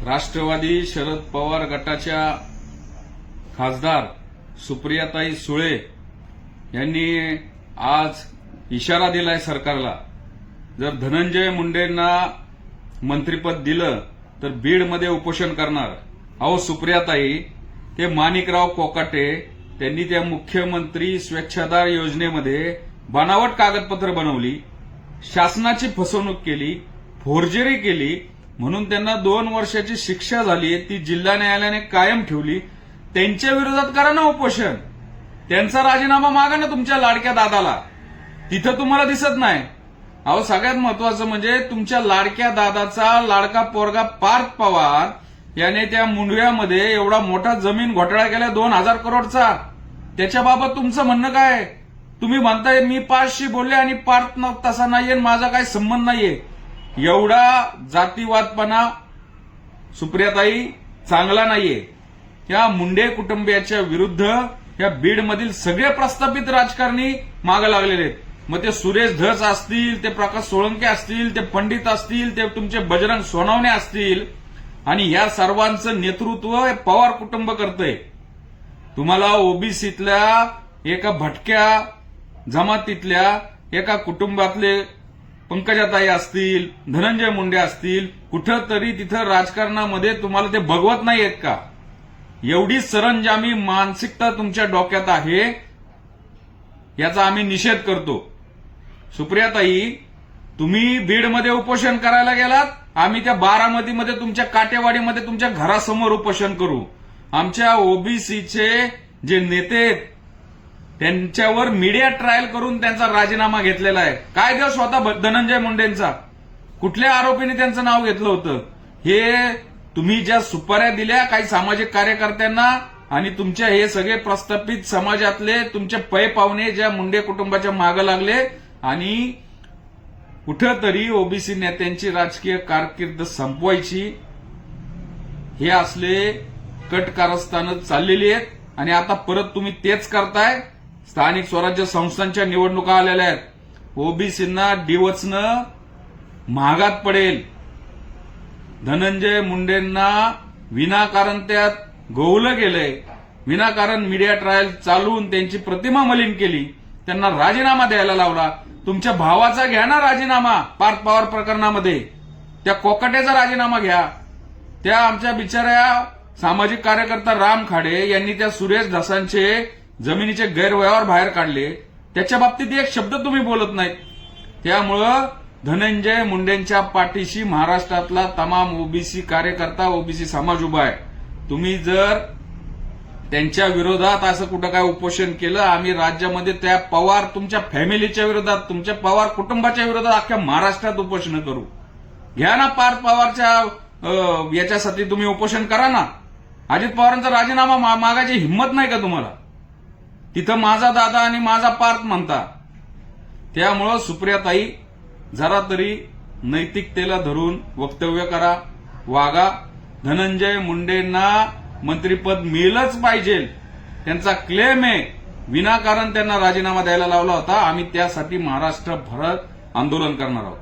राष्ट्रवादी शरद पवार गटाच्या खासदार सुप्रियाताई सुळे यांनी आज इशारा दिलाय सरकारला, जर धनंजय मुंडेंना मंत्रिपद दिलं तर बीडमध्ये उपोषण करणार. अहो सुप्रियाताई, ते माणिकराव कोकाटे त्यांनी त्या मुख्यमंत्री स्वेच्छादार योजनेमध्ये बनावट कागदपत्र बनवली, शासनाची फसवणूक केली, फोर्जरी केली, म्हणून त्यांना 2 वर्षाची शिक्षा झाली. ती जिल्हा न्यायालयाने कायम ठेवली. त्यांच्या विरोधात करा ना उपोषण. त्यांचा राजीनामा मागा ना तुमच्या लाडक्या दादाला. तिथं तुम्हाला दिसत नाही. अहो सगळ्यात महत्वाचं म्हणजे तुमच्या लाडक्या दादाचा लाडका पोरगा पार्थ पवार याने त्या मुंडव्यामध्ये एवढा मोठा जमीन घोटाळा केला 2000 करोडचा. त्याच्याबाबत तुमचं म्हणणं काय? तुम्ही म्हणताय मी पार्थशी बोलले आणि पार्थ तसा नाहीये, माझा काही संबंध नाहीये. एवढा जातीवादपणा सुप्रियाताई चांगला नाहीये. या मुंडे कुटुंबियाच्या विरुद्ध या बीडमधील सगळे प्रस्थापित राजकारणी मागे लागलेले आहेत. मग ते सुरेश धस असतील, ते प्रकाश सोळंके असतील, ते पंडित असतील, ते तुमचे बजरंग सोनवणे असतील, आणि या सर्वांचं नेतृत्व पवार कुटुंब करतंय. तुम्हाला ओबीसीतल्या एका भटक्या जमातीतल्या एका कुटुंबातले पंकजाताई असतील, धनंजय मुंडे असतील, कुठंतरी तिथं राजकारणामध्ये तुम्हाला ते बघवत नाहीयेत का? एवढी सरंजामी मानसिकता तुमच्या डोक्यात आहे, याचा आम्ही निषेध करतो. सुप्रियाताई, तुम्ही बीडमध्ये उपोषण करायला गेलात, आम्ही त्या बारामतीमध्ये तुमच्या काटेवाडीमध्ये तुमच्या घरासमोर उपोषण करू. आमच्या ओबीसीचे जे नेते त्यांच्यावर मीडिया ट्रायल करून त्यांचा राजीनामा घेतलेला आहे. काय दिवस होता धनंजय मुंडेंचा? कुठल्या आरोपीने त्यांचं नाव घेतलं होतं? हे तुम्ही ज्या सुपाऱ्या दिल्या काही सामाजिक कार्यकर्त्यांना आणि तुमच्या हे सगळे प्रस्थापित समाजातले तुमचे पै पाहुणे ज्या मुंडे कुटुंबाच्या मागे लागले आणि कुठंतरी ओबीसी नेत्यांची राजकीय कारकीर्द संपवायची, हे असले कट कारस्थानं चाललेली आहेत. आणि आता परत तुम्ही तेच करताय. स्थानिक स्वराज्य संस्थांच्या निवडणुका आलेल्या आहेत. ओबीसींना डिवचणं महागात पडेल. धनंजय मुंडेंना विनाकारण त्यात गोवलं गेलंय. विनाकारण मीडिया ट्रायल चालवून त्यांची प्रतिमा मलिन केली. त्यांना राजीनामा द्यायला लावला. तुमच्या भावाचा घ्या ना राजीनामा. पार्थ पवार प्रकरणामध्ये त्या कोकाट्याचा राजीनामा घ्या. त्या आमच्या बिचाऱ्या सामाजिक कार्यकर्ता राम खाडे यांनी त्या सुरेश धसांचे जमिनीचे गैरव्यवहार बाहेर काढले. त्याच्या बाबतीत एक शब्द तुम्ही बोलत नाहीत. त्यामुळं धनंजय मुंडेंच्या पाठीशी महाराष्ट्रातला तमाम ओबीसी कार्यकर्ता, ओबीसी समाज उभा आहे. तुम्ही जर त्यांच्या विरोधात असं कुठं काय उपोषण केलं, आम्ही राज्यामध्ये त्या पवार तुमच्या फॅमिलीच्या विरोधात, तुमच्या पवार कुटुंबाच्या विरोधात अख्ख्या महाराष्ट्रात उपोषण करू. घ्या ना पार्थ पवारच्या याच्यासाठी तुम्ही उपोषण करा ना. अजित पवारांचा राजीनामा मागायची हिंमत नाही का तुम्हाला? तिथं माझा दादा आणि माझा पार्थ म्हणता. त्यामुळं सुप्रियाताई, जरा तरी नैतिकतेला धरून वक्तव्य करा, वागा. धनंजय मुंडेंना मंत्रिपद मिळलंच पाहिजे, त्यांचा क्लेम आहे. विनाकारण त्यांना राजीनामा द्यायला लावला होता. आम्ही त्यासाठी महाराष्ट्रभरात आंदोलन करणार आहोत.